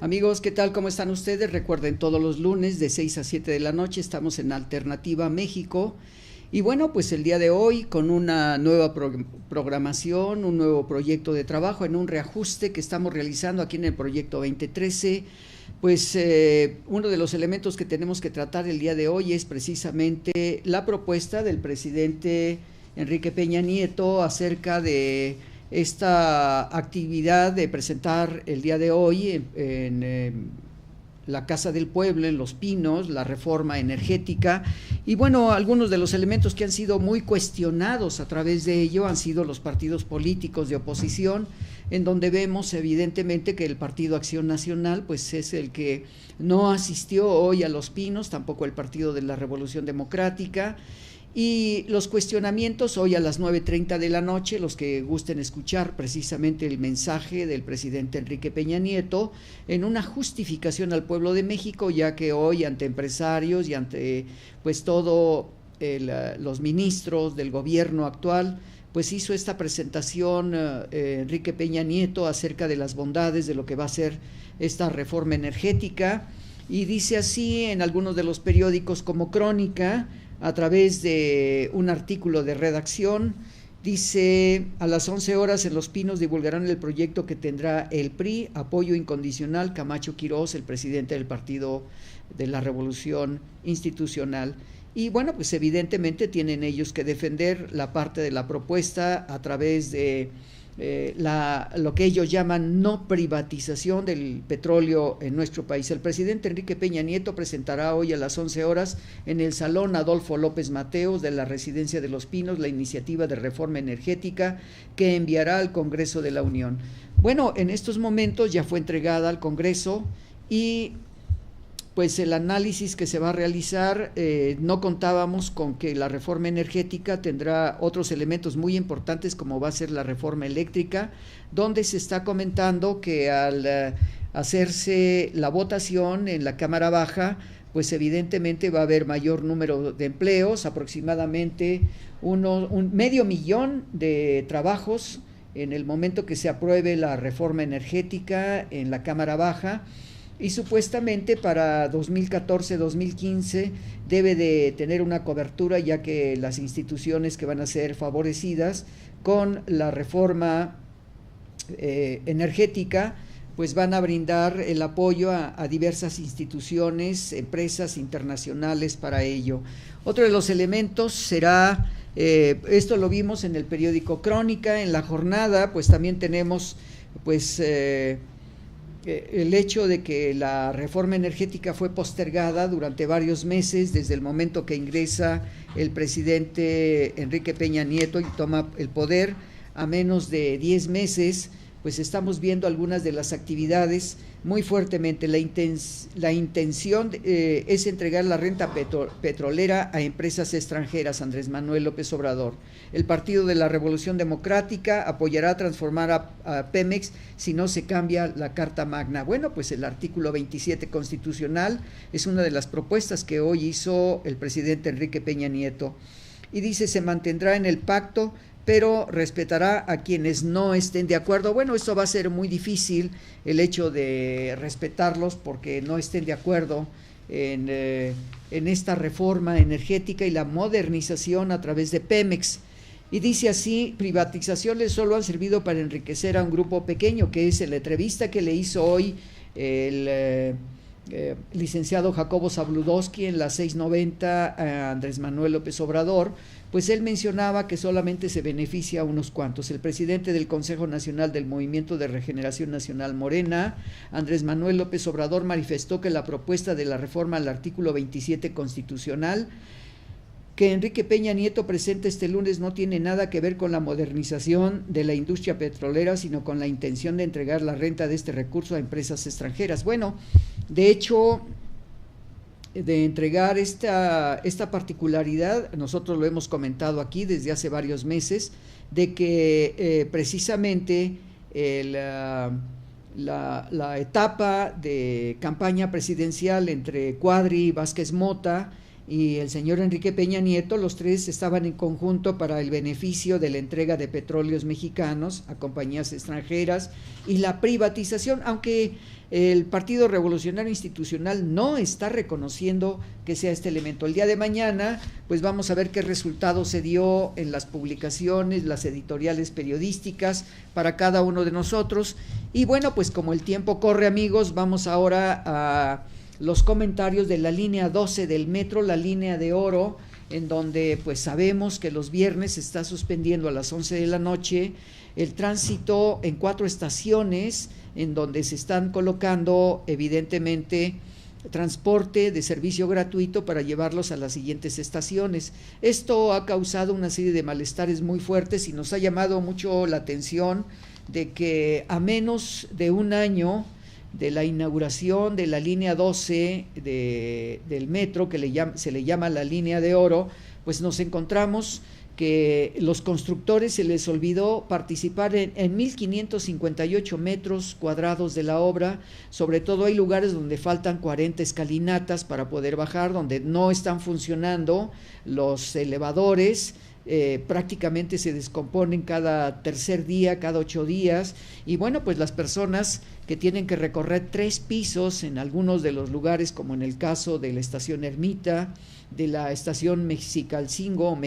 Amigos, ¿qué tal? ¿Cómo están ustedes? Recuerden, todos los lunes de 6 a 7 de la noche estamos en Alternativa México. Y bueno, pues el día de hoy con una nueva programación, un nuevo proyecto de trabajo en un reajuste que estamos realizando aquí en el Proyecto 2013. Pues uno de los elementos que tenemos que tratar el día de hoy es precisamente la propuesta del presidente Enrique Peña Nieto acerca de esta actividad de presentar el día de hoy en la Casa del Pueblo, en Los Pinos, la reforma energética. Y bueno, algunos de los elementos que han sido muy cuestionados a través de ello han sido los partidos políticos de oposición, en donde vemos evidentemente que el Partido Acción Nacional pues es el que no asistió hoy a Los Pinos, tampoco el Partido de la Revolución Democrática. Y los cuestionamientos hoy a las 9:30 de la noche, los que gusten escuchar precisamente el mensaje del presidente Enrique Peña Nieto en una justificación al pueblo de México, ya que hoy ante empresarios y ante pues todo los ministros del gobierno actual, pues hizo esta presentación Enrique Peña Nieto acerca de las bondades de lo que va a ser esta reforma energética, y dice así en algunos de los periódicos como Crónica, a través de un artículo de redacción, dice: a las 11 horas en Los Pinos divulgarán el proyecto que tendrá el PRI, apoyo incondicional, Camacho Quirós, el presidente del Partido de la Revolución Institucional. Y bueno, pues evidentemente tienen ellos que defender la parte de la propuesta a través de lo que ellos llaman no privatización del petróleo en nuestro país. El presidente Enrique Peña Nieto presentará hoy a las 11 horas en el Salón Adolfo López Mateos de la Residencia de Los Pinos la iniciativa de reforma energética que enviará al Congreso de la Unión. Bueno, en estos momentos ya fue entregada al Congreso y pues el análisis que se va a realizar, no contábamos con que la reforma energética tendrá otros elementos muy importantes como va a ser la reforma eléctrica, donde se está comentando que al hacerse la votación en la Cámara Baja, pues evidentemente va a haber mayor número de empleos, aproximadamente un 500,000 de trabajos en el momento que se apruebe la reforma energética en la Cámara Baja. Y supuestamente para 2014-2015 debe de tener una cobertura, ya que las instituciones que van a ser favorecidas con la reforma energética pues van a brindar el apoyo a diversas instituciones, empresas internacionales para ello. Otro de los elementos será, esto lo vimos en el periódico Crónica, en la jornada pues también tenemos pues el hecho de que la reforma energética fue postergada durante varios meses desde el momento que ingresa el presidente Enrique Peña Nieto y toma el poder. A menos de 10 meses pues estamos viendo algunas de las actividades muy fuertemente. La intención es entregar la renta petrolera a empresas extranjeras, Andrés Manuel López Obrador. El Partido de la Revolución Democrática apoyará transformar a Pemex si no se cambia la Carta Magna. Bueno, pues el artículo 27 constitucional es una de las propuestas que hoy hizo el presidente Enrique Peña Nieto. Y dice: se mantendrá en el pacto, pero respetará a quienes no estén de acuerdo. Bueno, esto va a ser muy difícil, el hecho de respetarlos porque no estén de acuerdo en esta reforma energética y la modernización a través de Pemex. Y dice así: privatizaciones solo han servido para enriquecer a un grupo pequeño, que es la entrevista que le hizo hoy el licenciado Jacobo Zabludowski en la 690 a Andrés Manuel López Obrador. Pues él mencionaba que solamente se beneficia a unos cuantos. El presidente del Consejo Nacional del Movimiento de Regeneración Nacional Morena, Andrés Manuel López Obrador, manifestó que la propuesta de la reforma al artículo 27 constitucional que Enrique Peña Nieto presenta este lunes no tiene nada que ver con la modernización de la industria petrolera, sino con la intención de entregar la renta de este recurso a empresas extranjeras. Bueno, de hecho, de entregar esta particularidad, nosotros lo hemos comentado aquí desde hace varios meses, de que precisamente la etapa de campaña presidencial entre Cuadri y Vázquez Mota y el señor Enrique Peña Nieto, los tres estaban en conjunto para el beneficio de la entrega de petróleos mexicanos a compañías extranjeras y la privatización, aunque el Partido Revolucionario Institucional no está reconociendo que sea este elemento. El día de mañana, pues vamos a ver qué resultado se dio en las publicaciones, las editoriales periodísticas para cada uno de nosotros. Y bueno, pues como el tiempo corre, amigos, vamos ahora a los comentarios de la línea 12 del metro, la línea de oro, en donde pues sabemos que los viernes se está suspendiendo a las 11 de la noche el tránsito en 4 estaciones, en donde se están colocando evidentemente transporte de servicio gratuito para llevarlos a las siguientes estaciones. Esto ha causado una serie de malestares muy fuertes y nos ha llamado mucho la atención de que a menos de un año de la inauguración de la línea 12 del metro, que se le llama la línea de oro, pues nos encontramos que los constructores se les olvidó participar en 1,558 metros cuadrados de la obra. Sobre todo hay lugares donde faltan 40 escalinatas para poder bajar, donde no están funcionando los elevadores, prácticamente se descomponen cada tercer día, cada 8 días, y bueno, pues las personas que tienen que recorrer 3 pisos en algunos de los lugares, como en el caso de la estación Ermita, de la estación Mexicalcingo,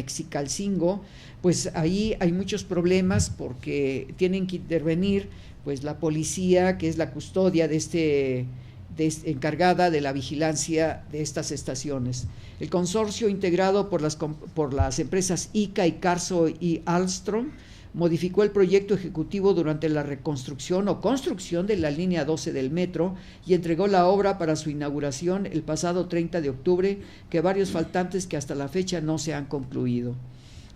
pues ahí hay muchos problemas porque tienen que intervenir pues la policía, que es la custodia encargada de la vigilancia de estas estaciones. El consorcio integrado por las empresas ICA, Icarso y Alstom modificó el proyecto ejecutivo durante la reconstrucción o construcción de la línea 12 del metro y entregó la obra para su inauguración el pasado 30 de octubre, que varios faltantes que hasta la fecha no se han concluido.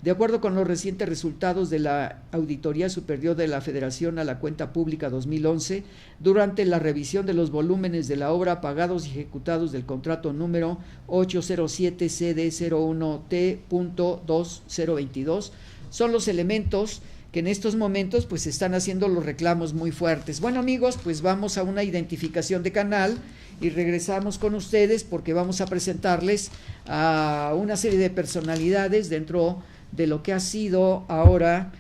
De acuerdo con los recientes resultados de la Auditoría Superior de la Federación a la Cuenta Pública 2011, durante la revisión de los volúmenes de la obra pagados y ejecutados del contrato número 807 CD01T.2022, son los elementos que en estos momentos pues están haciendo los reclamos muy fuertes. Bueno, amigos, pues vamos a una identificación de canal y regresamos con ustedes porque vamos a presentarles a una serie de personalidades dentro de lo que ha sido ahora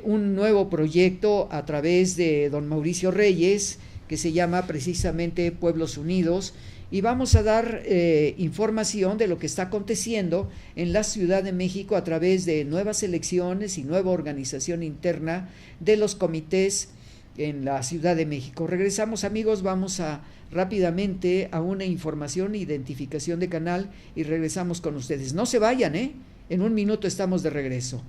un nuevo proyecto a través de don Mauricio Reyes, que se llama precisamente Pueblos Unidos, y vamos a dar información de lo que está aconteciendo en la Ciudad de México a través de nuevas elecciones y nueva organización interna de los comités en la Ciudad de México. Regresamos, amigos, vamos rápidamente a una información, identificación de canal, y regresamos con ustedes. No se vayan, en un minuto estamos de regreso.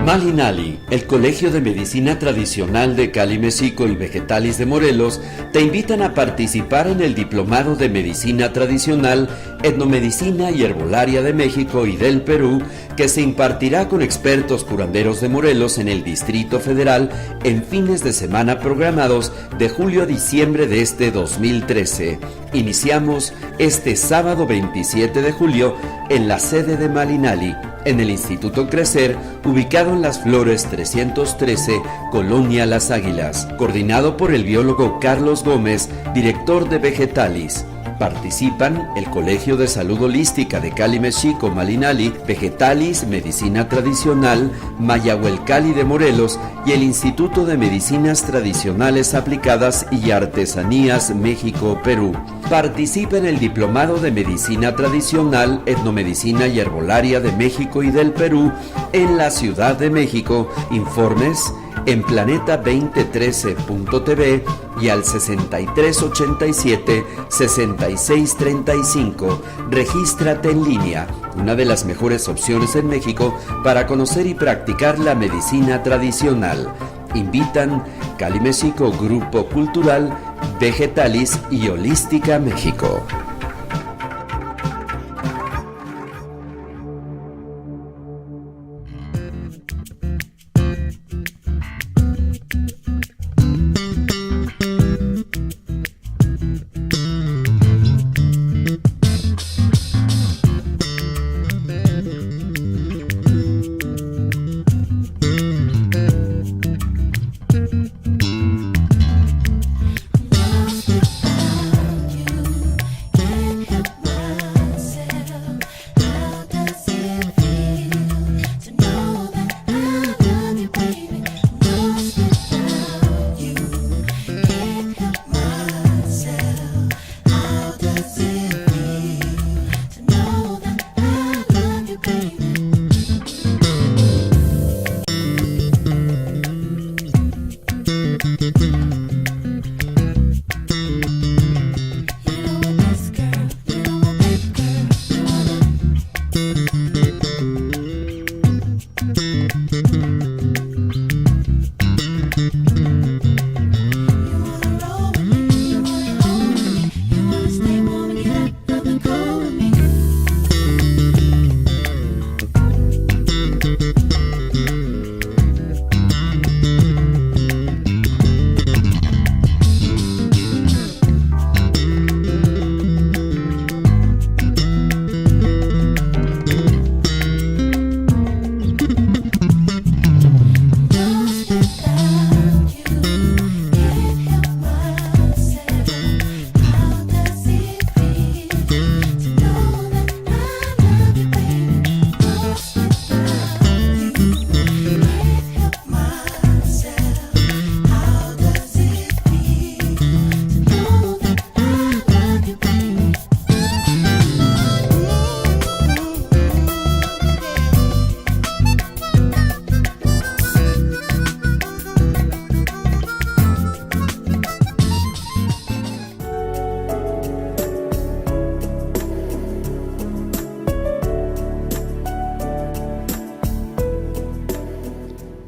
Malinali, el Colegio de Medicina Tradicional de Cali, México y Vegetalis de Morelos te invitan a participar en el Diplomado de Medicina Tradicional, Etnomedicina y Herbolaria de México y del Perú, que se impartirá con expertos curanderos de Morelos en el Distrito Federal en fines de semana programados de julio a diciembre de este 2013. Iniciamos este sábado 27 de julio en la sede de Malinali, en el Instituto Crecer, ubicado en Las Flores 313, Colonia Las Águilas, coordinado por el biólogo Carlos Gómez, director de Vegetalis. Participan el Colegio de Salud Holística de Cali, México, Malinali, Vegetalis, Medicina Tradicional, Mayahuelcali de Morelos y el Instituto de Medicinas Tradicionales Aplicadas y Artesanías México, Perú. Participa en el Diplomado de Medicina Tradicional, Etnomedicina y Herbolaria de México y del Perú en la Ciudad de México. Informes en planeta2013.tv y al 6387-6635. Regístrate en línea, una de las mejores opciones en México para conocer y practicar la medicina tradicional. Invitan Cali México, Grupo Cultural, Vegetalis y Holística México.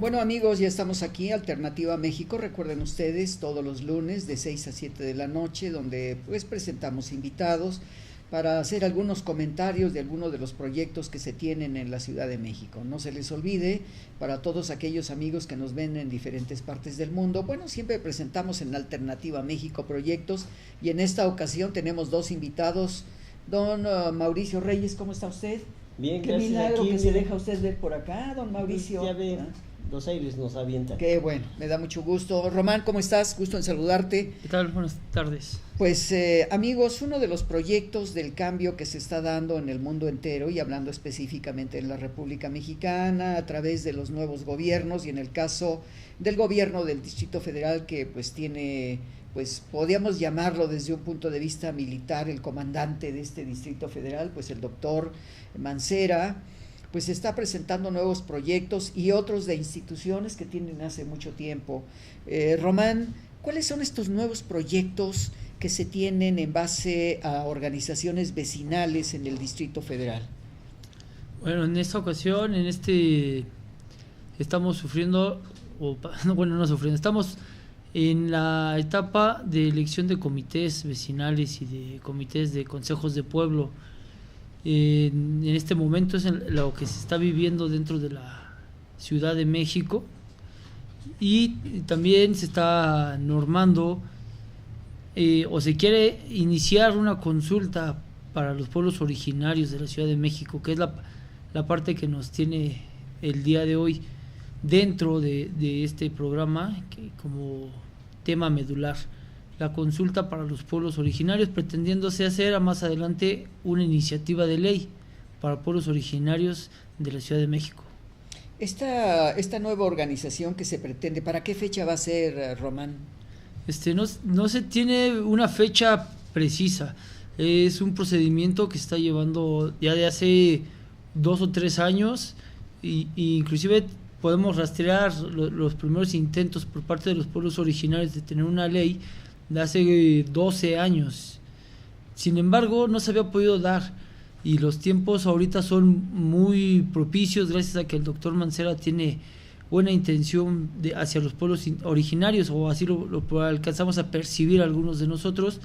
Bueno, amigos, ya estamos aquí, Alternativa México. Recuerden ustedes, todos los lunes de 6 a 7 de la noche, donde pues presentamos invitados para hacer algunos comentarios de algunos de los proyectos que se tienen en la Ciudad de México. No se les olvide, para todos aquellos amigos que nos ven en diferentes partes del mundo, bueno, siempre presentamos en Alternativa México proyectos, y en esta ocasión tenemos dos invitados. Don Mauricio Reyes, ¿cómo está usted? Bien, Qué gracias. milagro Aquí, que se mire, deja usted ver por acá, don Mauricio. Ya ve, los aires nos avientan. Qué bueno, me da mucho gusto. Román, ¿cómo estás? Gusto en saludarte. ¿Qué tal? Buenas tardes. Pues amigos, uno de los proyectos del cambio que se está dando en el mundo entero, y hablando específicamente en la República Mexicana, a través de los nuevos gobiernos, y en el caso del gobierno del Distrito Federal, que pues tiene, pues podríamos llamarlo desde un punto de vista militar, el comandante de este Distrito Federal, pues el doctor Mancera, pues está presentando nuevos proyectos y otros de instituciones que tienen hace mucho tiempo. Román, ¿cuáles son estos nuevos proyectos que se tienen en base a organizaciones vecinales en el Distrito Federal? Bueno, en esta ocasión, estamos sufriendo, estamos en la etapa de elección de comités vecinales y de comités de consejos de pueblo. En este momento es lo que se está viviendo dentro de la Ciudad de México, y también se está normando o se quiere iniciar una consulta para los pueblos originarios de la Ciudad de México, que es la parte que nos tiene el día de hoy dentro de este programa, que como tema medular, la consulta para los pueblos originarios, pretendiéndose hacer a más adelante una iniciativa de ley para pueblos originarios de la Ciudad de México. Esta nueva organización que se pretende, ¿para qué fecha va a ser, Román? No se tiene una fecha precisa. Es un procedimiento que se está llevando ya de hace 2 o 3 años, y inclusive podemos rastrear los primeros intentos por parte de los pueblos originarios de tener una ley de hace 12 años. Sin embargo, no se había podido dar, y los tiempos ahorita son muy propicios gracias a que el doctor Mancera tiene buena intención hacia los pueblos originarios, o así lo alcanzamos a percibir algunos de nosotros,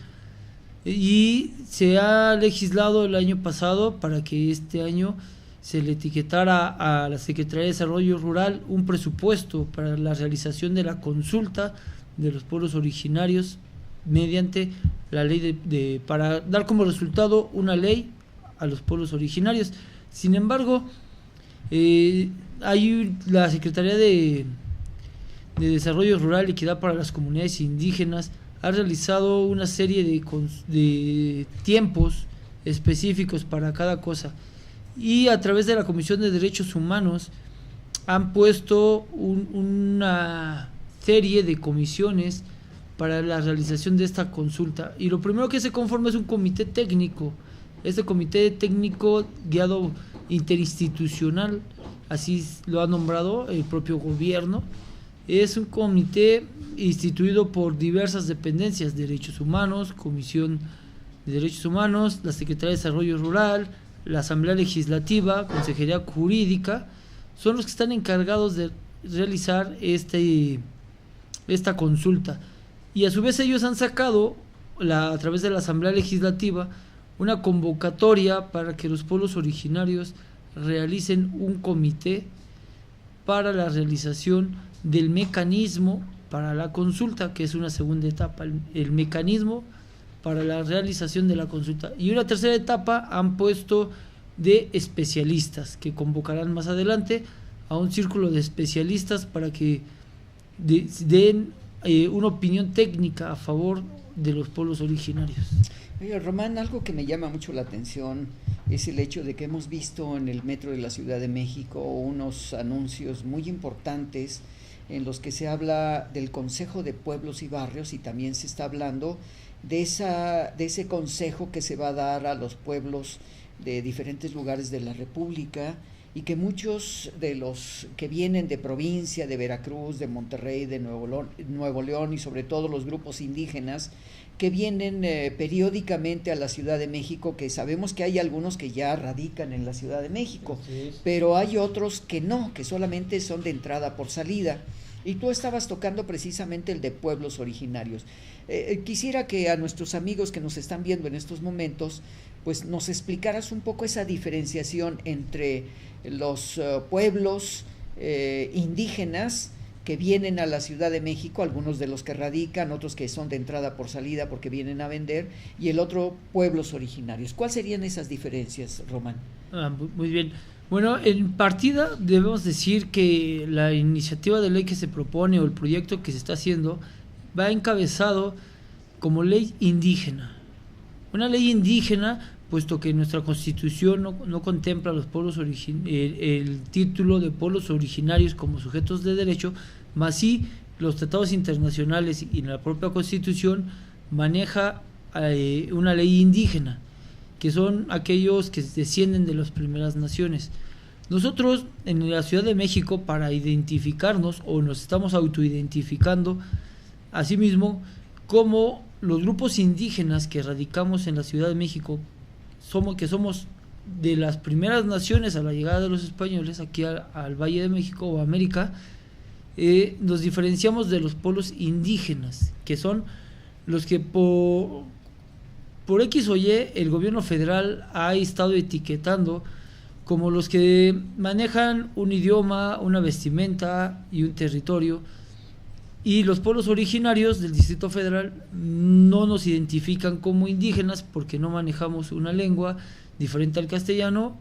y se ha legislado el año pasado para que este año se le etiquetara a la Secretaría de Desarrollo Rural un presupuesto para la realización de la consulta de los pueblos originarios mediante la ley para dar como resultado una ley a los pueblos originarios. Sin embargo, hay la Secretaría de Desarrollo Rural y Equidad para las Comunidades Indígenas ha realizado una serie de tiempos específicos para cada cosa, y a través de la Comisión de Derechos Humanos han puesto una serie de comisiones para la realización de esta consulta, y lo primero que se conforma es un comité técnico. Este comité técnico guiado interinstitucional, así lo ha nombrado el propio gobierno, es un comité instituido por diversas dependencias: Derechos Humanos, Comisión de Derechos Humanos, la Secretaría de Desarrollo Rural, la Asamblea Legislativa, Consejería Jurídica, son los que están encargados de realizar esta consulta. Y a su vez ellos han sacado, a través de la Asamblea Legislativa, una convocatoria para que los pueblos originarios realicen un comité para la realización del mecanismo para la consulta, que es una segunda etapa, el mecanismo para la realización de la consulta. Y una tercera etapa han puesto de especialistas, que convocarán más adelante a un círculo de especialistas para que den una opinión técnica a favor de los pueblos originarios. Oye, Román, algo que me llama mucho la atención es el hecho de que hemos visto en el metro de la Ciudad de México unos anuncios muy importantes en los que se habla del Consejo de Pueblos y Barrios, y también se está hablando de ese consejo que se va a dar a los pueblos de diferentes lugares de la República, y que muchos de los que vienen de provincia, de Veracruz, de Monterrey, de Nuevo León y sobre todo los grupos indígenas que vienen periódicamente a la Ciudad de México, que sabemos que hay algunos que ya radican en la Ciudad de México, pero hay otros que no, que solamente son de entrada por salida. Y tú estabas tocando precisamente el de pueblos originarios. Quisiera que a nuestros amigos que nos están viendo en estos momentos, pues nos explicaras un poco esa diferenciación entre los pueblos indígenas que vienen a la Ciudad de México, algunos de los que radican, otros que son de entrada por salida porque vienen a vender, y el otro pueblos originarios. ¿Cuáles serían esas diferencias, Román? Muy bien. Bueno, en partida debemos decir que la iniciativa de ley que se propone o el proyecto que se está haciendo va encabezado como ley indígena. Una ley indígena, puesto que nuestra Constitución no contempla los pueblos el título de pueblos originarios como sujetos de derecho, más sí los tratados internacionales y la propia Constitución maneja una ley indígena, que son aquellos que descienden de las primeras naciones. Nosotros en la Ciudad de México, para identificarnos, o nos estamos autoidentificando a sí mismo como los grupos indígenas que radicamos en la Ciudad de México, somos de las primeras naciones a la llegada de los españoles aquí al Valle de México o América. Nos diferenciamos de los pueblos indígenas, que son los que por X o Y el gobierno federal ha estado etiquetando como los que manejan un idioma, una vestimenta y un territorio, y los pueblos originarios del Distrito Federal no nos identifican como indígenas porque no manejamos una lengua diferente al castellano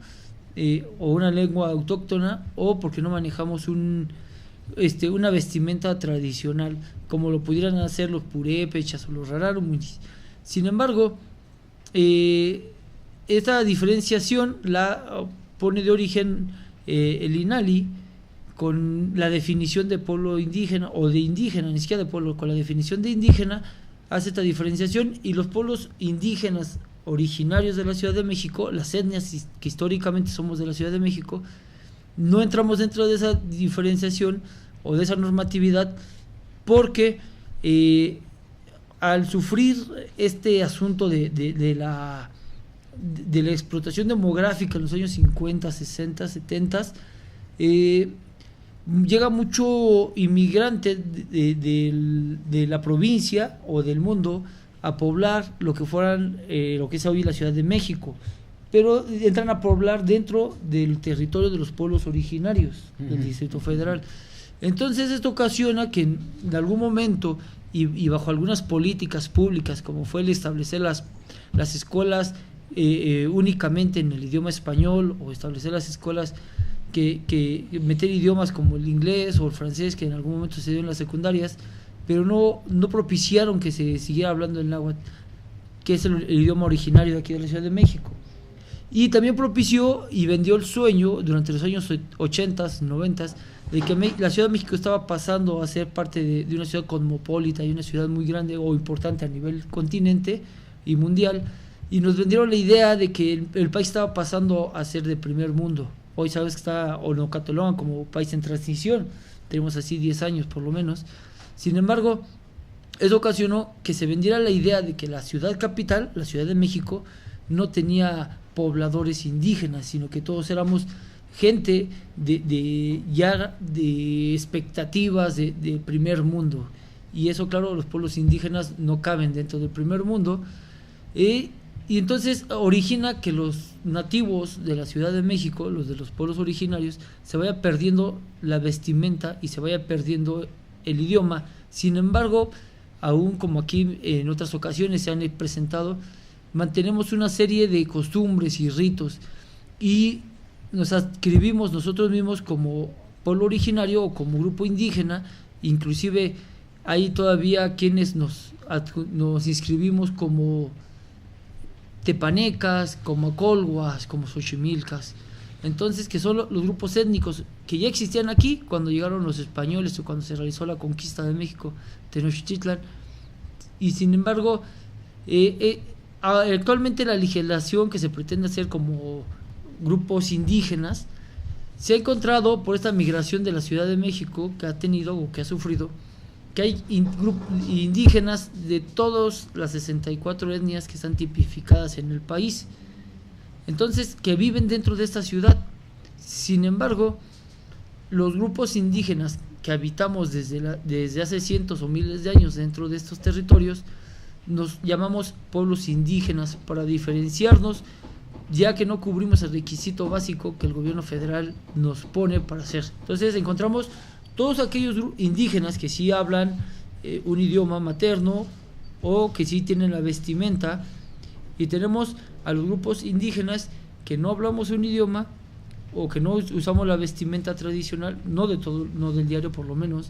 o una lengua autóctona, o porque no manejamos una vestimenta tradicional como lo pudieran hacer los purépechas o los rarámuris. Sin embargo, esta diferenciación la pone de origen el INALI con la definición de pueblo indígena, o de indígena, ni siquiera de pueblo, con la definición de indígena hace esta diferenciación, y los pueblos indígenas originarios de la Ciudad de México, las etnias que históricamente somos de la Ciudad de México, no entramos dentro de esa diferenciación o de esa normatividad, porque al sufrir este asunto de la explotación demográfica en los años 50, 60, 70, llega mucho inmigrante de la provincia o del mundo a poblar lo que es hoy la Ciudad de México, pero entran a poblar dentro del territorio de los pueblos originarios del Distrito Federal. Entonces esto ocasiona que en algún momento y bajo algunas políticas públicas, como fue el establecer las escuelas únicamente en el idioma español, o establecer las escuelas que meter idiomas como el inglés o el francés, que en algún momento se dio en las secundarias, pero no propiciaron que se siguiera hablando el náhuatl, que es el idioma originario de aquí de la Ciudad de México. Y también propició y vendió el sueño durante los años 80, 90, de que la Ciudad de México estaba pasando a ser parte de una ciudad cosmopolita y una ciudad muy grande o importante a nivel continente y mundial, y nos vendieron la idea de que el país estaba pasando a ser de primer mundo. Hoy sabes que está o no catalogan como país en transición, tenemos así 10 años por lo menos. Sin embargo, eso ocasionó que se vendiera la idea de que la ciudad capital, la Ciudad de México, no tenía pobladores indígenas, sino que todos éramos gente ya de expectativas de primer mundo. Y eso, claro, los pueblos indígenas no caben dentro del primer mundo. Y entonces origina que los nativos de la Ciudad de México, los de los pueblos originarios, se vaya perdiendo la vestimenta y se vaya perdiendo el idioma. Sin embargo, aún como aquí en otras ocasiones se han presentado, mantenemos una serie de costumbres y ritos y nos adscribimos nosotros mismos como pueblo originario o como grupo indígena. Inclusive hay todavía quienes nos inscribimos como tepanecas, como colhuas, como xochimilcas. Entonces, que son los grupos étnicos que ya existían aquí cuando llegaron los españoles o cuando se realizó la conquista de México, Tenochtitlan. Y sin embargo, actualmente la legislación que se pretende hacer como grupos indígenas se ha encontrado por esta migración de la Ciudad de México que ha tenido o que ha sufrido, que hay indígenas de todas las 64 etnias que están tipificadas en el país, entonces que viven dentro de esta ciudad. Sin embargo, los grupos indígenas que habitamos desde hace cientos o miles de años dentro de estos territorios nos llamamos pueblos indígenas para diferenciarnos, ya que no cubrimos el requisito básico que el gobierno federal nos pone para hacer. Entonces encontramos todos aquellos indígenas que sí hablan un idioma materno o que sí tienen la vestimenta, y tenemos a los grupos indígenas que no hablamos un idioma o que no usamos la vestimenta tradicional, no del diario por lo menos,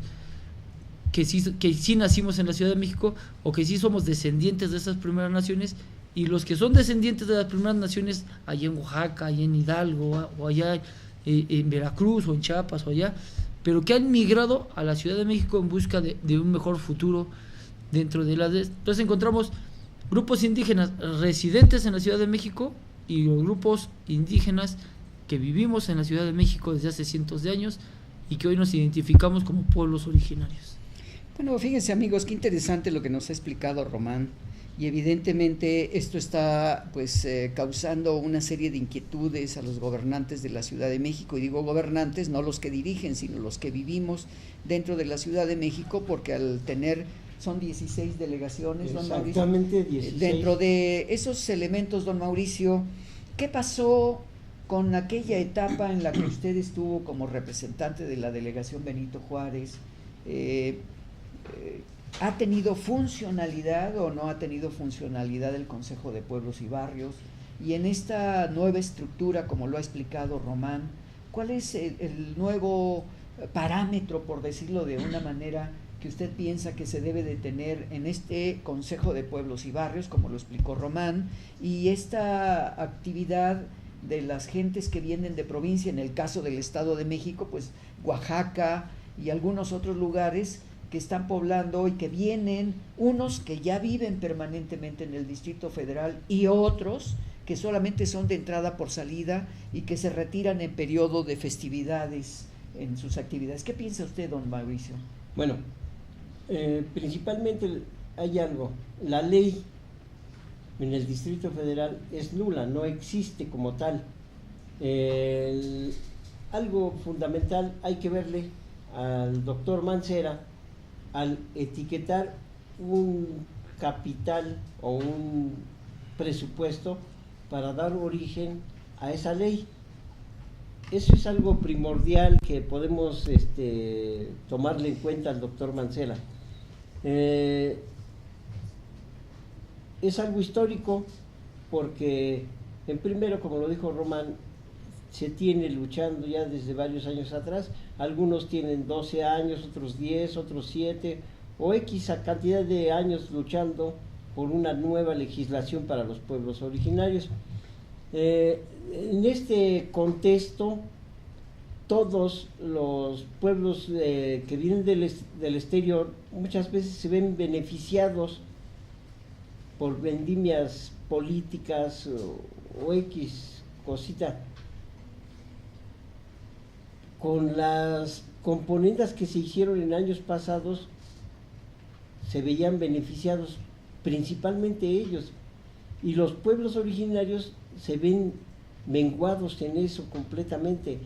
que sí nacimos en la Ciudad de México o que sí somos descendientes de esas primeras naciones, y los que son descendientes de las primeras naciones allá en Oaxaca, allá en Hidalgo o allá en Veracruz o en Chiapas o allá, pero que han migrado a la Ciudad de México en busca de un mejor futuro dentro de Entonces encontramos grupos indígenas residentes en la Ciudad de México y los grupos indígenas que vivimos en la Ciudad de México desde hace cientos de años y que hoy nos identificamos como pueblos originarios. Bueno, fíjense amigos, qué interesante lo que nos ha explicado Román, y evidentemente esto está pues causando una serie de inquietudes a los gobernantes de la Ciudad de México, y digo gobernantes, no los que dirigen, sino los que vivimos dentro de la Ciudad de México, porque al tener, son 16 delegaciones, don Mauricio. Exactamente, 16. Dentro de esos elementos, don Mauricio, ¿qué pasó con aquella etapa en la que usted estuvo como representante de la delegación Benito Juárez? ¿Ha tenido funcionalidad o no ha tenido funcionalidad el Consejo de Pueblos y Barrios? Y en esta nueva estructura, como lo ha explicado Román, ¿cuál es el nuevo parámetro, por decirlo de una manera, que usted piensa que se debe de tener en este Consejo de Pueblos y Barrios, como lo explicó Román, y esta actividad de las gentes que vienen de provincia, en el caso del Estado de México, pues Oaxaca y algunos otros lugares que están poblando y que vienen, unos que ya viven permanentemente en el Distrito Federal y otros que solamente son de entrada por salida y que se retiran en periodo de festividades en sus actividades? ¿Qué piensa usted, don Mauricio? Bueno, principalmente hay algo, la ley en el Distrito Federal es nula, no existe como tal. Algo fundamental hay que verle al doctor Mancera al etiquetar un capital o un presupuesto para dar origen a esa ley. Eso es algo primordial que podemos tomarle en cuenta al doctor Mancera. Es algo histórico porque, en primero, como lo dijo Román, se tiene luchando ya desde varios años atrás. Algunos tienen 12 años, otros 10, otros 7 o X cantidad de años luchando por una nueva legislación para los pueblos originarios. En este contexto, todos los pueblos que vienen del exterior muchas veces se ven beneficiados por vendimias políticas o X cosita. Con las componendas que se hicieron en años pasados, se veían beneficiados principalmente ellos, y los pueblos originarios se ven menguados en eso completamente,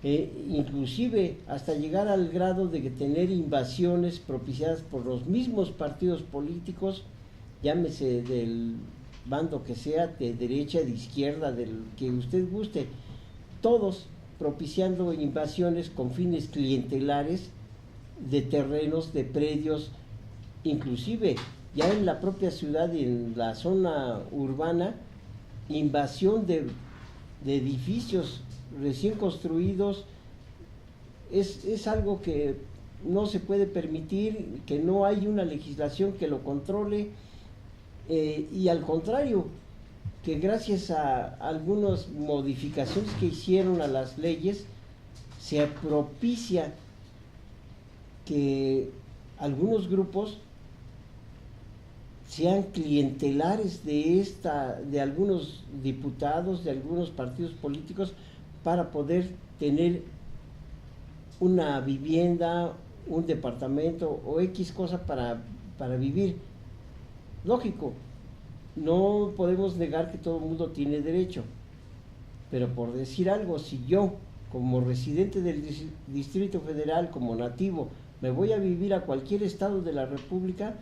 inclusive hasta llegar al grado de tener invasiones propiciadas por los mismos partidos políticos, llámese del bando que sea, de derecha, de izquierda, del que usted guste, todos propiciando invasiones con fines clientelares de terrenos, de predios, inclusive ya en la propia ciudad y en la zona urbana, invasión de edificios recién construidos. Es algo que no se puede permitir, que no hay una legislación que lo controle, y al contrario, que gracias a algunas modificaciones que hicieron a las leyes, se propicia que algunos grupos sean clientelares de algunos diputados, de algunos partidos políticos, para poder tener una vivienda, un departamento o X cosa para vivir. Lógico, no podemos negar que todo el mundo tiene derecho, pero por decir algo, si yo, como residente del Distrito Federal, como nativo, me voy a vivir a cualquier estado de la República,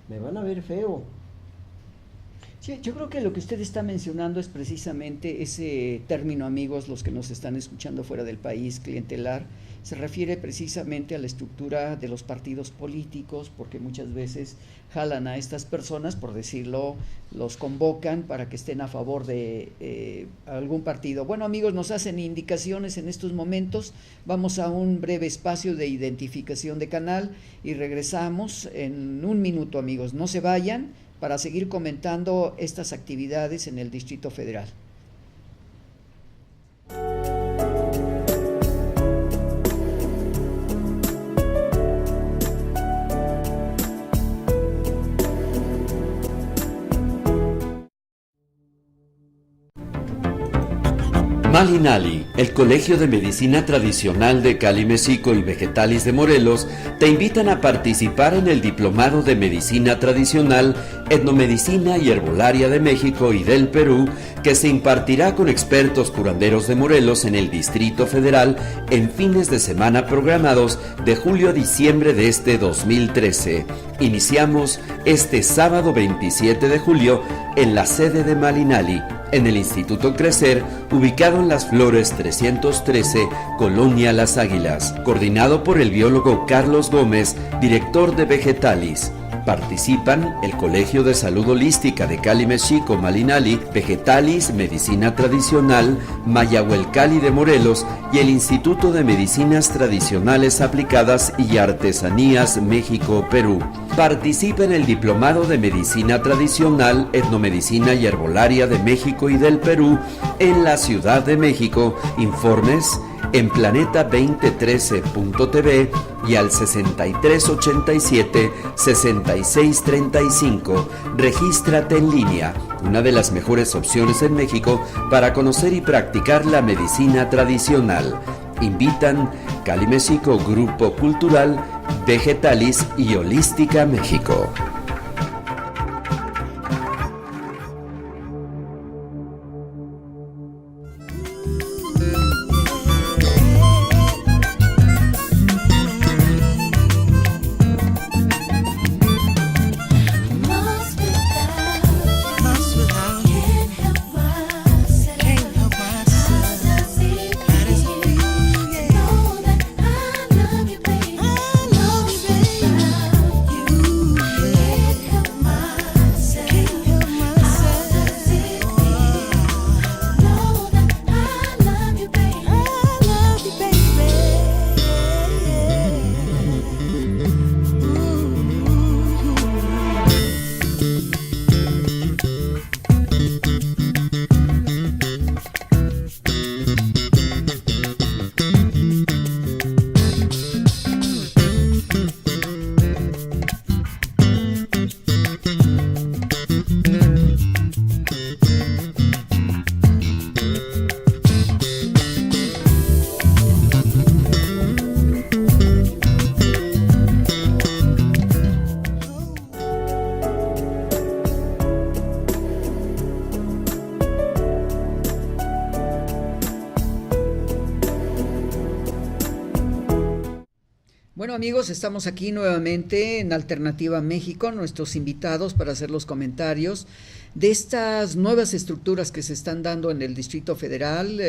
me van a ver feo. Sí, yo creo que lo que usted está mencionando es precisamente ese término, amigos, los que nos están escuchando fuera del país, clientelar, se refiere precisamente a la estructura de los partidos políticos, porque muchas veces jalan a estas personas, por decirlo, los convocan para que estén a favor de algún partido. Bueno, amigos, nos hacen indicaciones en estos momentos, vamos a un breve espacio de identificación de canal y regresamos en un minuto, amigos, no se vayan, para seguir comentando estas actividades en el Distrito Federal. Malinali, el Colegio de Medicina Tradicional de Cali-Mexico y Vegetalis de Morelos, te invitan a participar en el Diplomado de Medicina Tradicional, Etnomedicina y Herbolaria de México y del Perú, que se impartirá con expertos curanderos de Morelos en el Distrito Federal en fines de semana programados de julio a diciembre de este 2013. Iniciamos este sábado 27 de julio en la sede de Malinali, en el Instituto Crecer, ubicado en Las Flores 313, Colonia Las Águilas, coordinado por el biólogo Carlos Gómez, director de Vegetalis. Participan el Colegio de Salud Holística de Cali-Mexico, Malinali, Vegetalis, Medicina Tradicional, Mayahuelcali de Morelos y el Instituto de Medicinas Tradicionales Aplicadas y Artesanías México, Perú. Participa en el Diplomado de Medicina Tradicional, Etnomedicina y Herbolaria de México y del Perú en la Ciudad de México. Informes en planeta2013.tv y al 6387-6635. Regístrate en línea, una de las mejores opciones en México para conocer y practicar la medicina tradicional. Invitan Cali-Mexico, Grupo Cultural, Vegetalis y Holística México. You Bueno, amigos, estamos aquí nuevamente en Alternativa México, nuestros invitados para hacer los comentarios de estas nuevas estructuras que se están dando en el Distrito Federal,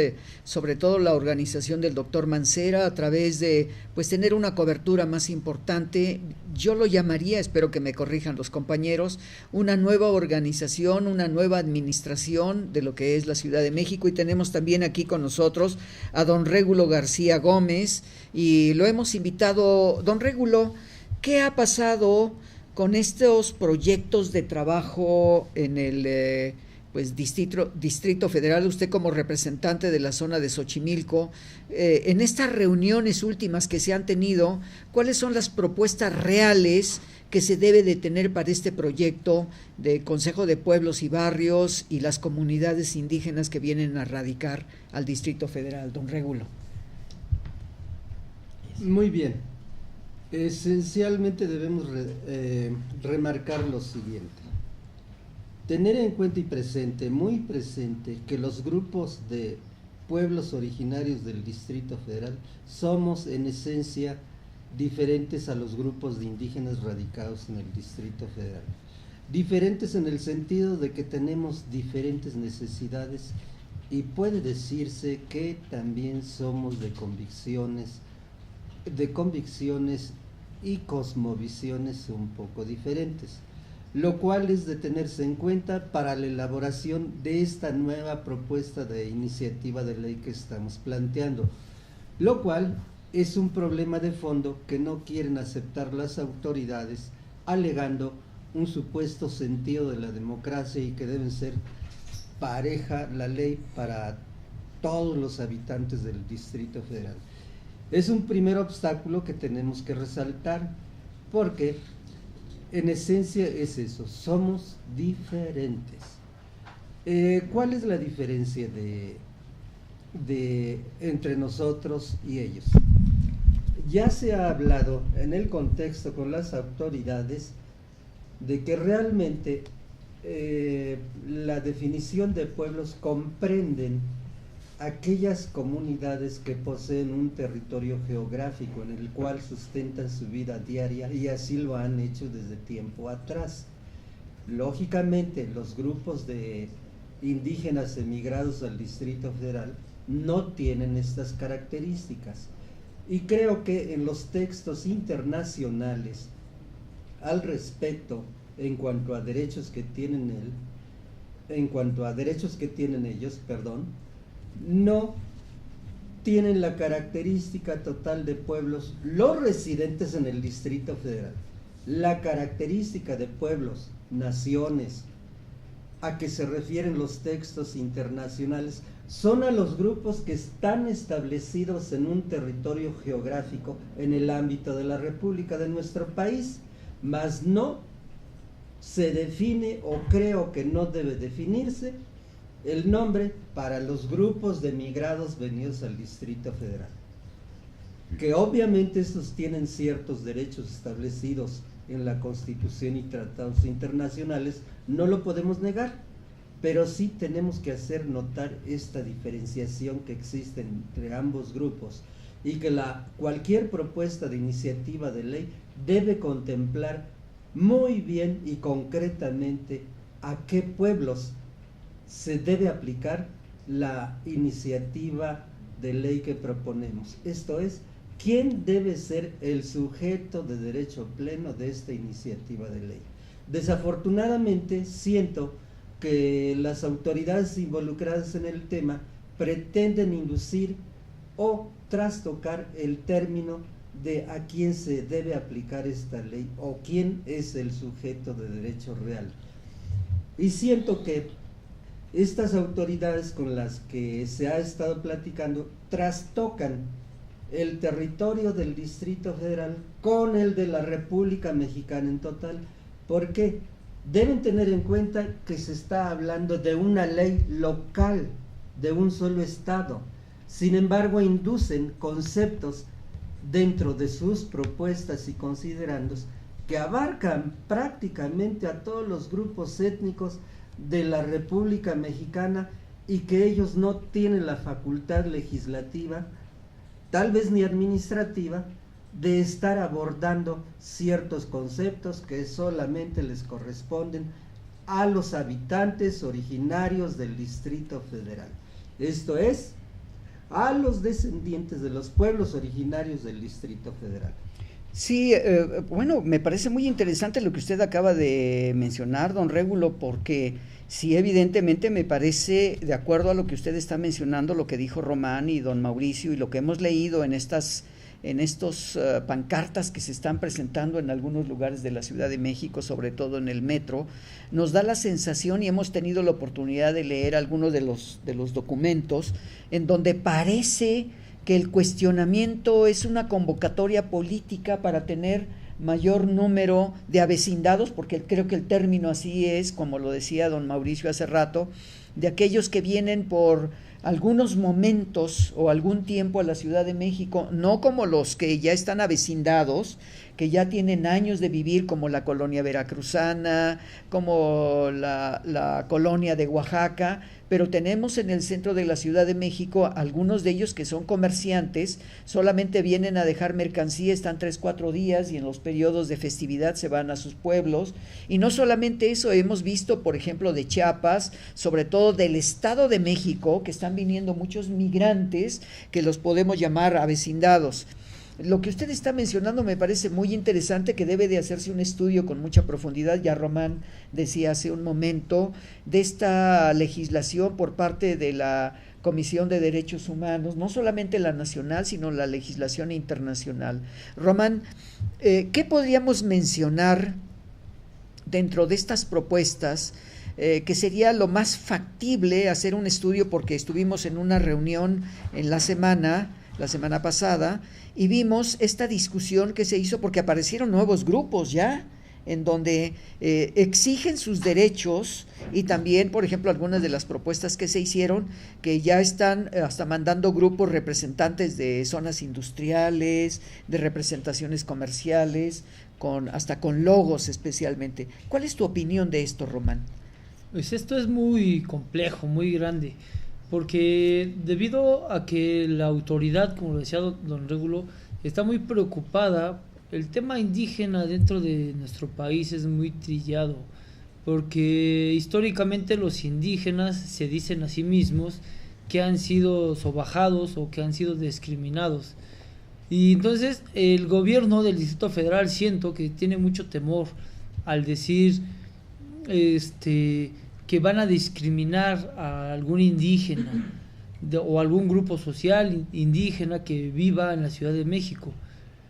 sobre todo la organización del doctor Mancera a través de pues tener una cobertura más importante. Yo lo llamaría, espero que me corrijan los compañeros, una nueva organización, una nueva administración de lo que es la Ciudad de México, y tenemos también aquí con nosotros a don Régulo García Gómez y lo hemos invitado. Don Régulo, ¿qué ha pasado con estos proyectos de trabajo en el Distrito Federal? Usted como representante de la zona de Xochimilco, en estas reuniones últimas que se han tenido, ¿cuáles son las propuestas reales que se debe de tener para este proyecto de Consejo de Pueblos y Barrios y las comunidades indígenas que vienen a radicar al Distrito Federal? Don Régulo. Muy bien. Esencialmente debemos remarcar lo siguiente: tener en cuenta y presente, muy presente, que los grupos de pueblos originarios del Distrito Federal somos en esencia diferentes a los grupos de indígenas radicados en el Distrito Federal. Diferentes en el sentido de que tenemos diferentes necesidades, y puede decirse que también somos de convicciones y cosmovisiones un poco diferentes, lo cual es de tenerse en cuenta para la elaboración de esta nueva propuesta de iniciativa de ley que estamos planteando, lo cual es un problema de fondo que no quieren aceptar las autoridades, alegando un supuesto sentido de la democracia y que deben ser pareja la ley para todos los habitantes del Distrito Federal. Es un primer obstáculo que tenemos que resaltar, porque en esencia es eso, somos diferentes. ¿Cuál es la diferencia entre nosotros y ellos? Ya se ha hablado en el contexto con las autoridades de que realmente la definición de pueblos comprenden aquellas comunidades que poseen un territorio geográfico en el cual sustentan su vida diaria, y así lo han hecho desde tiempo atrás. Lógicamente, los grupos de indígenas emigrados al Distrito Federal no tienen estas características, y creo que en los textos internacionales al respecto, en cuanto a derechos que tienen ellos, no tienen la característica total de pueblos los residentes en el Distrito Federal. La característica de pueblos, naciones, a que se refieren los textos internacionales, son a los grupos que están establecidos en un territorio geográfico en el ámbito de la República de nuestro país, mas no se define, o creo que no debe definirse, el nombre para los grupos de migrados venidos al Distrito Federal, que obviamente estos tienen ciertos derechos establecidos en la Constitución y tratados internacionales, no lo podemos negar, pero sí tenemos que hacer notar esta diferenciación que existe entre ambos grupos, y que cualquier propuesta de iniciativa de ley debe contemplar muy bien y concretamente a qué pueblos se debe aplicar la iniciativa de ley que proponemos. Esto es, ¿quién debe ser el sujeto de derecho pleno de esta iniciativa de ley? Desafortunadamente, siento que las autoridades involucradas en el tema pretenden inducir o trastocar el término de a quién se debe aplicar esta ley o quién es el sujeto de derecho real. Y siento que estas autoridades con las que se ha estado platicando trastocan el territorio del Distrito Federal con el de la República Mexicana en total. ¿Por qué? Deben tener en cuenta que se está hablando de una ley local, de un solo estado. Sin embargo, inducen conceptos dentro de sus propuestas y considerandos que abarcan prácticamente a todos los grupos étnicos de la República Mexicana, y que ellos no tienen la facultad legislativa, tal vez ni administrativa, de estar abordando ciertos conceptos que solamente les corresponden a los habitantes originarios del Distrito Federal. Esto es, a los descendientes de los pueblos originarios del Distrito Federal. Sí, bueno, me parece muy interesante lo que usted acaba de mencionar, don Régulo, porque sí, evidentemente me parece, de acuerdo a lo que usted está mencionando, lo que dijo Román y don Mauricio, y lo que hemos leído en estos pancartas que se están presentando en algunos lugares de la Ciudad de México, sobre todo en el metro, nos da la sensación, y hemos tenido la oportunidad de leer algunos de los documentos, en donde parece que el cuestionamiento es una convocatoria política para tener mayor número de avecindados, porque creo que el término así es, como lo decía don Mauricio hace rato, de aquellos que vienen por algunos momentos o algún tiempo a la Ciudad de México, no como los que ya están avecindados, que ya tienen años de vivir, como la colonia veracruzana, como la colonia de Oaxaca, pero tenemos en el centro de la Ciudad de México algunos de ellos que son comerciantes, solamente vienen a dejar mercancía, están 3-4 días y en los periodos de festividad se van a sus pueblos. Y no solamente eso, hemos visto, por ejemplo, de Chiapas, sobre todo del Estado de México, que están viniendo muchos migrantes que los podemos llamar avecindados. Lo que usted está mencionando me parece muy interesante, que debe de hacerse un estudio con mucha profundidad. Ya Román decía hace un momento de esta legislación por parte de la Comisión de Derechos Humanos, no solamente la nacional, sino la legislación internacional. Román, ¿qué podríamos mencionar dentro de estas propuestas que sería lo más factible hacer un estudio? Porque estuvimos en una reunión en la semana pasada, y vimos esta discusión que se hizo porque aparecieron nuevos grupos ya, en donde exigen sus derechos, y también, por ejemplo, algunas de las propuestas que se hicieron, que ya están hasta mandando grupos representantes de zonas industriales, de representaciones comerciales, hasta con logos especialmente. ¿Cuál es tu opinión de esto, Román? Pues esto es muy complejo, muy grande, porque debido a que la autoridad, como lo decía don Régulo, está muy preocupada, el tema indígena dentro de nuestro país es muy trillado, porque históricamente los indígenas se dicen a sí mismos que han sido sobajados o que han sido discriminados. Y entonces el gobierno del Distrito Federal siento que tiene mucho temor al decir que van a discriminar a algún indígena o algún grupo social indígena que viva en la Ciudad de México.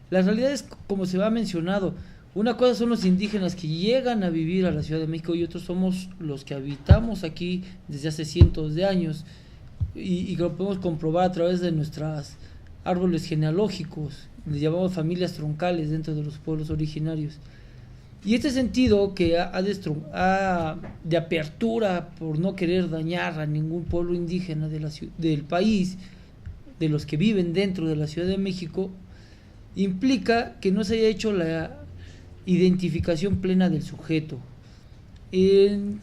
La realidad es, como se ha mencionado, una cosa son los indígenas que llegan a vivir a la Ciudad de México, y otros somos los que habitamos aquí desde hace cientos de años, y lo podemos comprobar a través de nuestros árboles genealógicos, les llamamos familias troncales dentro de los pueblos originarios. Y este sentido que de apertura por no querer dañar a ningún pueblo indígena del país, de los que viven dentro de la Ciudad de México, implica que no se haya hecho la identificación plena del sujeto. En